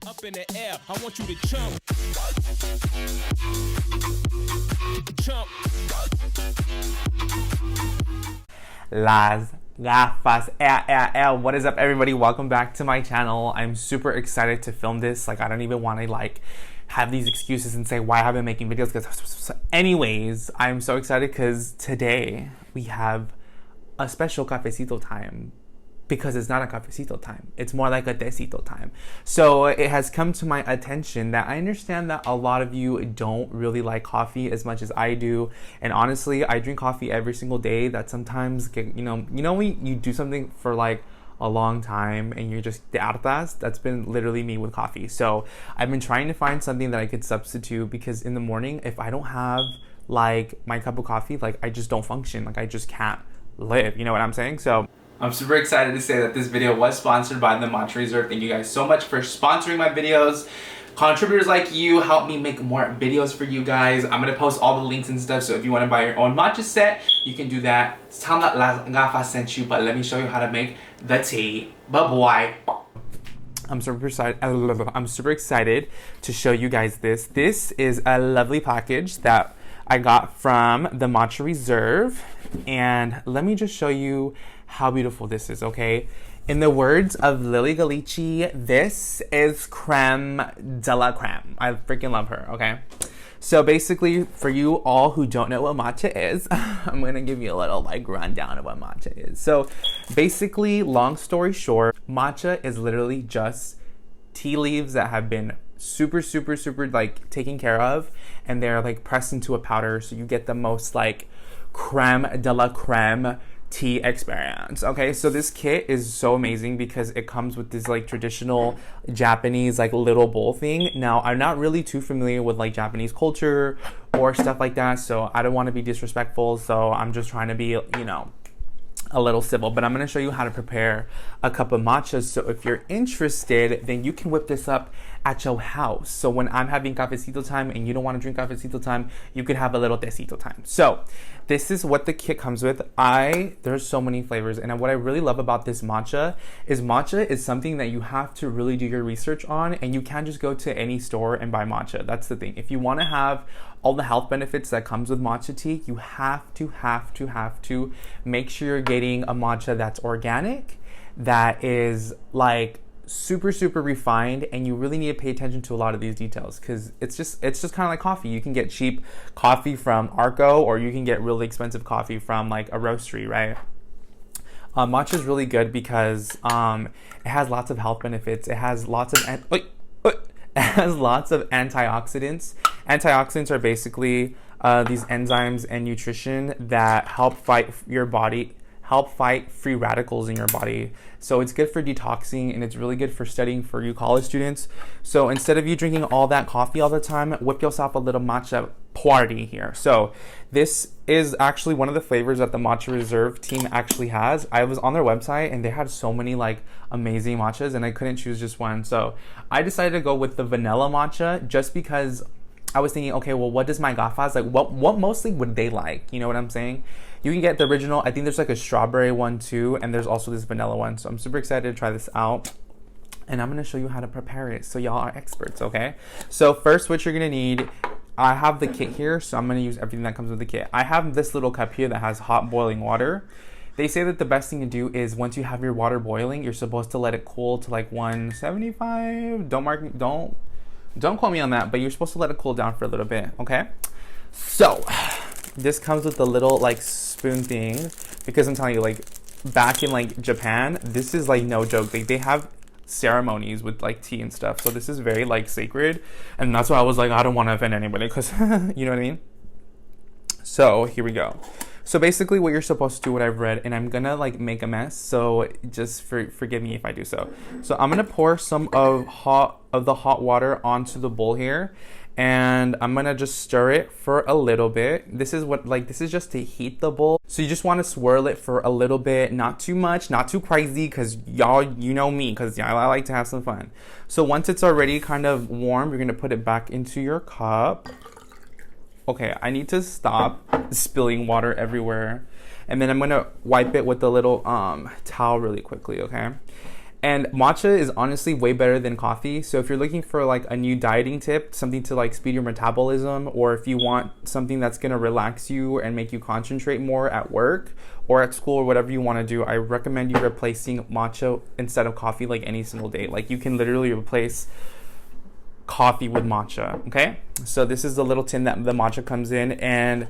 Up in the air, I want you to jump. Jump. Las gafas. What is up, everybody? Welcome back to my channel. I'm super excited to film this. Like, I don't even want to have these excuses and say why I haven't been making videos. Because, anyways, I'm so excited because today we have a special cafecito time. Because it's not a cafecito time. It's more like a tecito time. So it has come to my attention that I understand that a lot of you don't really like coffee as much as I do. And honestly, I drink coffee every single day. That sometimes, when you do something for like a long time and you're just de hartas. That's been literally me with coffee. So I've been trying to find something that I could substitute, because in the morning, if I don't have like my cup of coffee, like I just don't function. Like I just can't live. You know what I'm saying? So I'm super excited to say that this video was sponsored by the Matcha Reserve. Thank you guys so much for sponsoring my videos. Contributors like you help me make more videos for you guys. I'm gonna post all the links and stuff, so if you want to buy your own matcha set, you can do that. Tell them that Las Gafas sent you, but let me show you how to make the tea. But boy, I'm super excited to show you guys this. This is a lovely package that I got from the Matcha Reserve, and let me just show you how beautiful this is, okay? In the words of Lily Galici, this is creme de la creme. I freaking love her, okay? So basically, for you all who don't know what matcha is, I'm gonna give you a little rundown of what matcha is. So basically, long story short, matcha is literally just tea leaves that have been super taken care of, and they're pressed into a powder, so you get the most creme de la creme tea experience. Okay, so this kit is so amazing because it comes with this traditional Japanese little bowl thing. Now, I'm not really too familiar with Japanese culture or stuff like that, so I don't want to be disrespectful, so I'm just trying to be a little civil. But I'm going to show you how to prepare a cup of matcha, so if you're interested, then you can whip this up at your house. So when I'm having cafecito time and you don't want to drink cafecito time, you could have a little tecito time. So this is what the kit comes with. There's so many flavors, and what I really love about this matcha is something that you have to really do your research on, and you can't just go to any store and buy matcha. That's the thing. If you want to have all the health benefits that comes with matcha tea, you have to make sure you're getting a matcha that's organic, that is super refined, and you really need to pay attention to a lot of these details, because it's just kind of like coffee. You can get cheap coffee from Arco, or you can get really expensive coffee from a roastery, right? Matcha is really good because it has lots of health benefits. It has lots of antioxidants. Antioxidants are basically these enzymes and nutrition that help fight free radicals in your body. So it's good for detoxing, and it's really good for studying for you college students. So instead of you drinking all that coffee all the time, whip yourself a little matcha party here. So this is actually one of the flavors that the Matcha Reserve team actually has. I was on their website and they had so many amazing matchas, and I couldn't choose just one. So I decided to go with the vanilla matcha, just because I was thinking, okay, well, what does my gafas what mostly would they like? You know what I'm saying? You can get the original. I think there's a strawberry one too, and there's also this vanilla one. So I'm super excited to try this out, and I'm gonna show you how to prepare it, so y'all are experts, okay? So first, what you're gonna need, I have the kit here, so I'm gonna use everything that comes with the kit. I have this little cup here that has hot boiling water. They say that the best thing to do is, once you have your water boiling, you're supposed to let it cool to 175. Don't quote me on that, but you're supposed to let it cool down for a little bit, okay? So this comes with a little spoon thing, because I'm telling you, back in Japan, this is no joke. They have ceremonies with tea and stuff, so this is very sacred, and that's why I was I don't want to offend anybody, because you know what I mean. So here we go. So basically what you're supposed to do, what I've read, and I'm gonna make a mess, so just forgive me if I do so. So I'm gonna pour some of the hot water onto the bowl here, and I'm gonna just stir it for a little bit. This is this is just to heat the bowl. So you just want to swirl it for a little bit, not too much, not too crazy, because y'all, you know me, because I like to have some fun. So once it's already kind of warm, you're gonna put it back into your cup. Okay, I need to stop spilling water everywhere, and then I'm gonna wipe it with a little towel really quickly, okay? And matcha is honestly way better than coffee. So if you're looking for like a new dieting tip, something to like speed your metabolism, or if you want something that's gonna relax you and make you concentrate more at work or at school or whatever you want to do, I recommend you replacing matcha instead of coffee like any single day. Like you can literally replace coffee with matcha, okay? So this is the little tin that the matcha comes in, and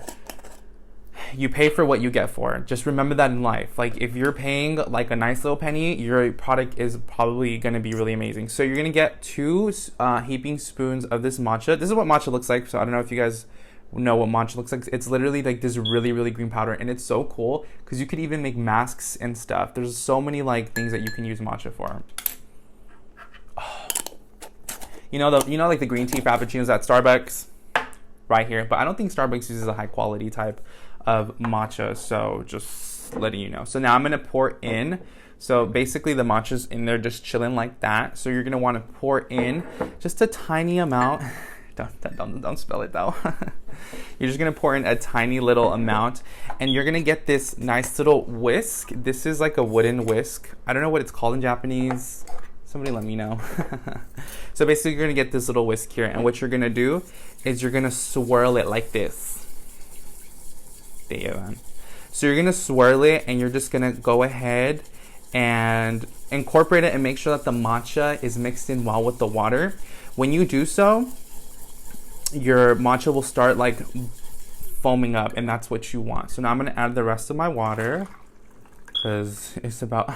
you pay for what you get for. Just remember that in life. Like if you're paying like a nice little penny, your product is probably going to be really amazing. So you're going to get 2 heaping spoons of this matcha. This is what matcha looks like. So I don't know if you guys know what matcha looks like. It's literally like this really, really green powder, and it's so cool because you could even make masks and stuff. There's so many like things that you can use matcha for. Oh. You know like the green tea frappuccinos at Starbucks right here, but I don't think Starbucks uses a high quality type of matcha, so just letting you know. So now I'm gonna pour in. So basically the matcha's in there just chilling like that. So you're gonna want to pour in just a tiny amount. Don't spell it though. You're just gonna pour in a tiny little amount, and you're gonna get this nice little whisk. This is like a wooden whisk. I don't know what it's called in Japanese. Somebody let me know. So basically you're gonna get this little whisk here, and what you're gonna do is you're gonna swirl it like this. So you're gonna swirl it, and you're just gonna go ahead and incorporate it and make sure that the matcha is mixed in well with the water. When you do so, your matcha will start like foaming up, and that's what you want. So now I'm gonna add the rest of my water because it's about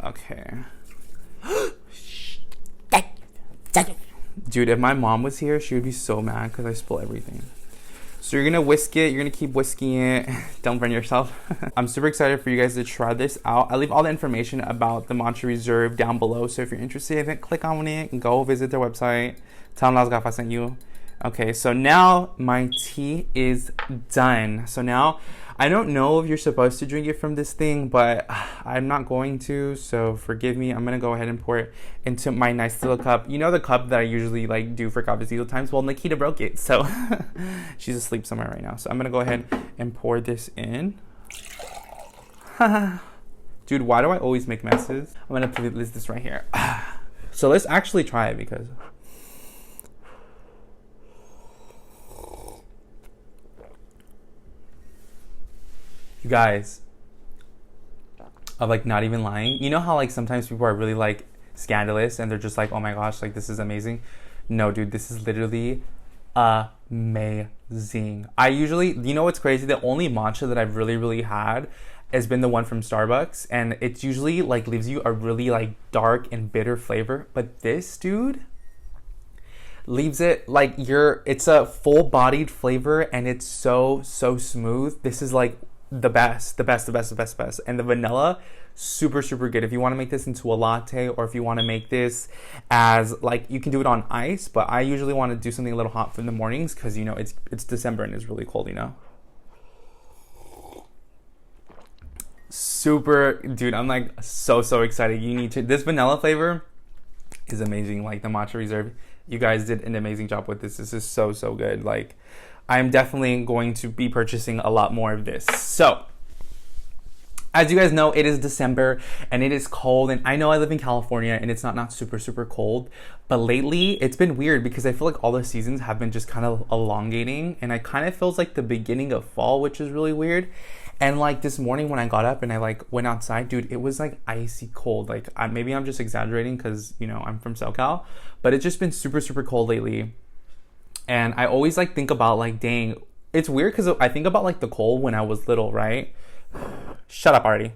okay. Dude, if my mom was here, she would be so mad because I spilled everything. So you're gonna whisk it, you're gonna keep whisking it. Don't burn yourself. I'm super excited for you guys to try this out. I'll leave all the information about the Matcha Reserve down below. So if you're interested, then click on it and go visit their website. Tell them Las Gafas sent you. Okay, so now my tea is done. So now, I don't know if you're supposed to drink it from this thing, but I'm not going to, so forgive me. I'm gonna go ahead and pour it into my nice little cup. You know the cup that I usually like do for Cafécito times? Well, Nikita broke it, so she's asleep somewhere right now. So I'm gonna go ahead and pour this in. Dude, why do I always make messes? I'm gonna place this right here. So let's actually try it because... You guys, I'm like not even lying. You know how like sometimes people are really like scandalous and they're just like, oh my gosh, like this is amazing. No, dude, this is literally amazing. I usually, you know what's crazy? The only matcha that I've really had has been the one from Starbucks, and it's usually like leaves you a really like dark and bitter flavor. But this, dude, leaves it like it's a full-bodied flavor, and it's so smooth. This is like the best. And the vanilla, super good. If you want to make this into a latte, or if you want to make this as like, you can do it on ice, but I usually want to do something a little hot for the mornings because, you know, it's December and it's really cold, you know. Super, dude, I'm like so excited. You need to, this vanilla flavor is amazing. Like the Matcha Reserve, you guys did an amazing job with this. This is so good. Like, I'm definitely going to be purchasing a lot more of this. So, as you guys know, it is December and it is cold, and I know I live in California and it's not super cold, but lately it's been weird because I feel like all the seasons have been just kind of elongating, and it kind of feels like the beginning of fall, which is really weird. And like this morning when I got up and I like went outside, dude, it was like icy cold. Like maybe I'm just exaggerating because, you know, I'm from SoCal, but it's just been super cold lately. And I always like think about like, dang, it's weird because I think about like the cold when I was little, right? Shut up, Artie.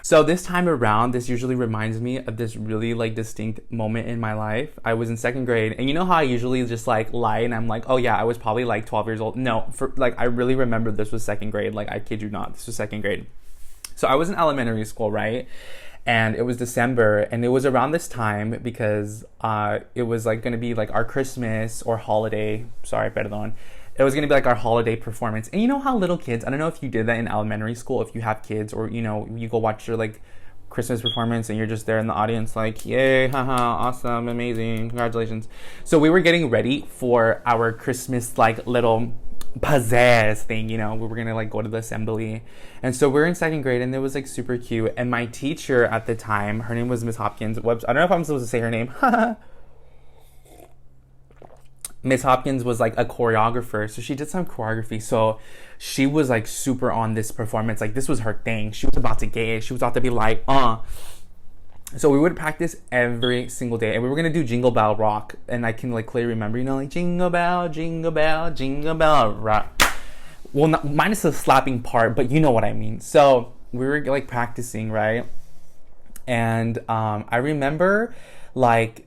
So this time around, this usually reminds me of this really like distinct moment in my life. I was in 2nd grade, and you know how I usually just like lie and I'm like, oh yeah, I was probably like 12 years old. No, for like I really remember this was 2nd grade. Like I kid you not, this was 2nd grade. So I was in elementary school, right? And it was December, and it was around this time because it was like gonna be like our Christmas or holiday. Sorry, perdón. It was gonna be like our holiday performance. And you know how little kids, I don't know if you did that in elementary school, if you have kids, or you know, you go watch your like Christmas performance and you're just there in the audience like, yay, haha, awesome, amazing, congratulations. So we were getting ready for our Christmas like little pizzazz thing, you know. We were gonna like go to the assembly, and so we're in second grade, and it was like super cute. And my teacher at the time, her name was Miss Hopkins. I don't know if I'm supposed to say her name. Miss Hopkins was like a choreographer, so she did some choreography. So she was like super on this performance, like this was her thing. She was about to get it. She was about to be like, So we would practice every single day, and we were gonna do Jingle Bell Rock, and I can like clearly remember, you know, like Jingle Bell, Jingle Bell, Jingle Bell Rock. Well, not, minus the slapping part, but you know what I mean. So we were like practicing, right? And I remember like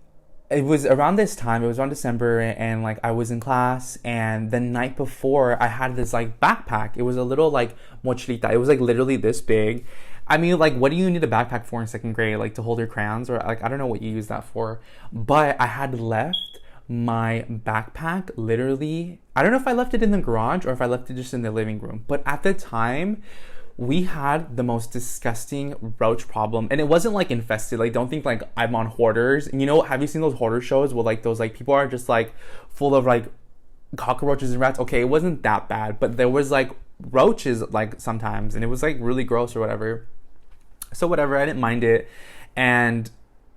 it was around this time, it was around December, and like I was in class, and the night before I had this like backpack. It was a little like mochilita. It was like literally this big. I mean, like, what do you need a backpack for in second grade? Like, to hold your crayons? Or, like, I don't know what you use that for. But I had left my backpack literally... I don't know if I left it in the garage or if I left it just in the living room. But at the time, we had the most disgusting roach problem. And it wasn't, like, infested. Like, don't think, like, I'm on hoarders. And, you know, have you seen those hoarder shows where, like, those, like, people are just, like, full of, like, cockroaches and rats? Okay, it wasn't that bad. But there was, like, roaches, like, sometimes. And it was, like, really gross or whatever. So whatever, I didn't mind it, and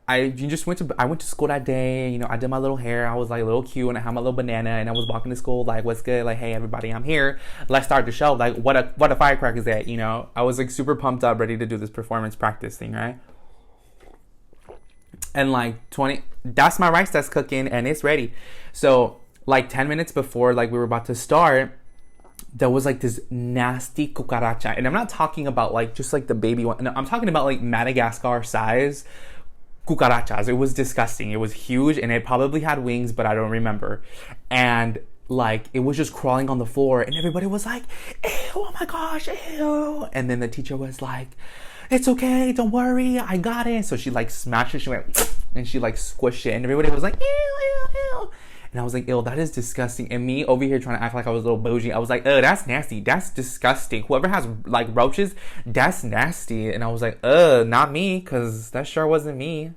I went to school that day. You know, I did my little hair. I was like a little cute, and I had my little banana, and I was walking to school like, "What's good?" Like, "Hey everybody, I'm here. Let's start the show." Like, what a firecracker is that? You know, I was like super pumped up, ready to do this performance practice thing, right? And like that's my rice that's cooking, and it's ready. So like 10 minutes before like we were about to start, there was like this nasty cucaracha, and I'm not talking about like just like the baby one. No, I'm talking about like Madagascar size cucarachas. It was disgusting. It was huge, and it probably had wings, but I don't remember. And like it was just crawling on the floor, and everybody was like, "Ew, oh my gosh, ew!" And then the teacher was like, "It's okay, don't worry, I got it." So she like smashed it. She went and she like squished it, and everybody was like, "Ew, ew, ew." And I was like, ew, that is disgusting. And me over here trying to act like I was a little bougie, I was like, that's nasty. That's disgusting. Whoever has like roaches, that's nasty. And I was like, not me, because that sure wasn't me.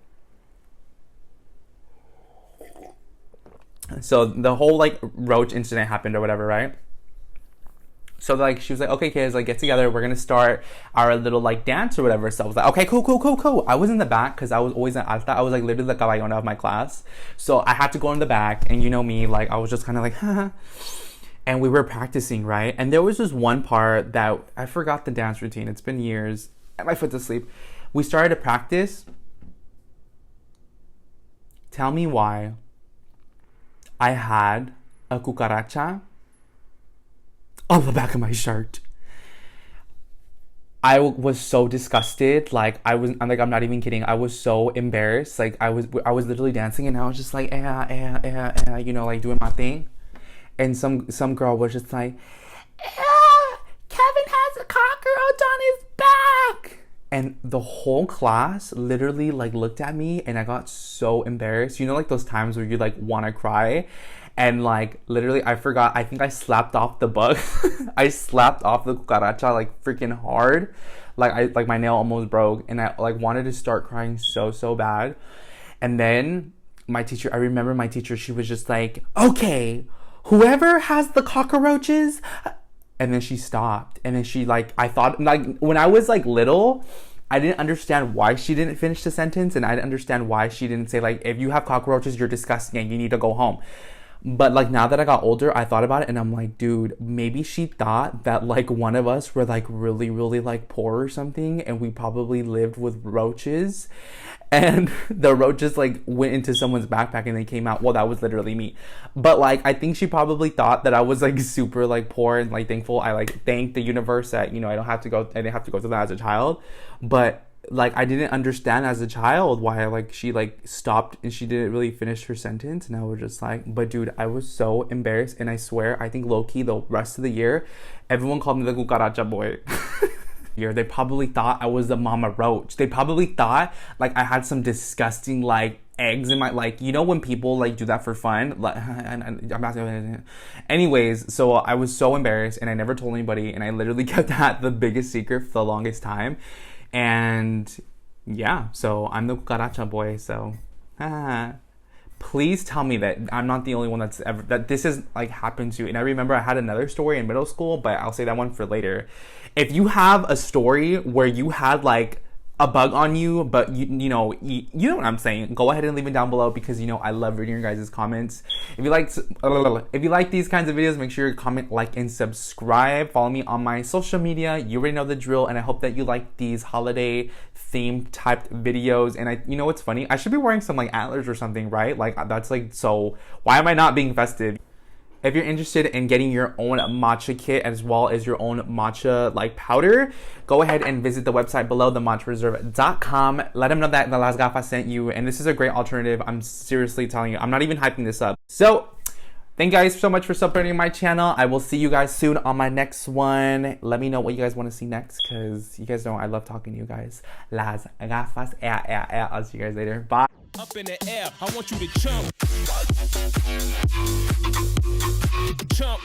So the whole like roach incident happened or whatever, right? So like she was like, "Okay kids, like get together, we're gonna start our little like dance or whatever." So I was like, "Okay, cool." I was in the back because I was always in alta. I was like literally the caballona of my class. So I had to go in the back, and you know me, like I was just kind of like, haha. And we were practicing, right? And there was this one part that I forgot the dance routine. It's been years. My foot's asleep. We started to practice. Tell me why I had a cucaracha on the back of my shirt. I was so disgusted. Like I'm not even kidding. I was so embarrassed. Like I was literally dancing, and I was just like, you know, like doing my thing. And some girl was just like, Kevin has a cockroach on his back. And the whole class literally like looked at me, and I got so embarrassed. You know, like those times where you like want to cry. And like literally I forgot, I think I slapped off the bug. I slapped off the cucaracha like freaking hard. Like my nail almost broke, and I like wanted to start crying so bad. And then I remember my teacher, she was just like, "Okay, whoever has the cockroaches," and then she stopped. And then she like, I thought like when I was like little, I didn't understand why she didn't finish the sentence, and I didn't understand why she didn't say like, "If you have cockroaches, you're disgusting and you need to go home." But like now that I got older, I thought about it, and I'm like, dude, maybe she thought that like one of us were like really like poor or something, and we probably lived with roaches, and the roaches like went into someone's backpack and they came out. Well, that was literally me. But like I think she probably thought that I was like super like poor and like thankful. I like thanked the universe that, you know, I didn't have to go through that as a child. But like I didn't understand as a child why like she like stopped and she didn't really finish her sentence, and I was just like, but dude, I was so embarrassed. And I swear, I think low-key the rest of the year everyone called me the cucaracha boy. They probably thought I was the mama roach. They probably thought like I had some disgusting like eggs in my, like, you know when people like do that for fun, like, I'm not gonna... Anyways, so I was so embarrassed, and I never told anybody, and I literally kept that the biggest secret for the longest time. And yeah, so I'm the cucaracha boy, so please tell me that I'm not the only one that this has like happened to. And I remember I had another story in middle school, but I'll say that one for later. If you have a story where you had like a bug on you, but you know what I'm saying, go ahead and leave it down below, because I love reading your guys' comments. If you like these kinds of videos, make sure you comment, like, and subscribe. Follow me on my social media. You already know the drill, and I hope that you like these holiday theme type videos. And you know what's funny? I should be wearing some like antlers or something, right? Like, that's like, so why am I not being festive? If you're interested in getting your own matcha kit as well as your own matcha like powder, go ahead and visit the website below, thematchareserve.com. Let them know that the Las Gafas sent you, and this is a great alternative. I'm seriously telling you, I'm not even hyping this up. So thank you guys so much for supporting my channel. I will see you guys soon on my next one. Let me know what you guys want to see next, because you guys know I love talking to you guys. Las Gafas. I'll see you guys later. Bye. Up in the air, I want you to jump. Jump.